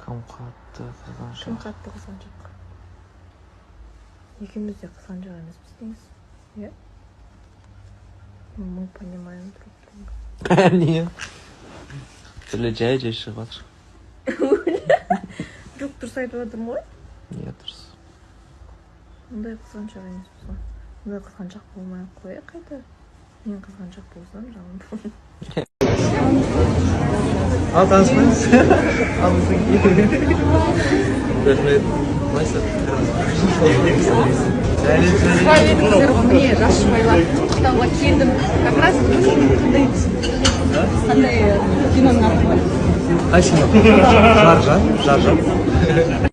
Кім қатты қызғаншақ? Кім қатты қызғаншақ? Екеуміз де қызғаншақ емеспіз дейсіз, иә? Мы понимаем друг друга. Не. Түрлі жай шығып жатыр. Жоқ, дұрыс айтып жатырмын ғой? Не дұрыс. Ондай қызғаншақ емеспіз ғой. Ондай қызғаншақ болмай-ақ қояйық қайта. Мен қызғаншақ болсам жағым болмайды. Ал танысыңыз. Ал рахмет. Майса. Сіздер ғой міне жас жұбайлар Ақтауға келдім. Как раз қандай киноның аты бар? Қай кино? Жаржан.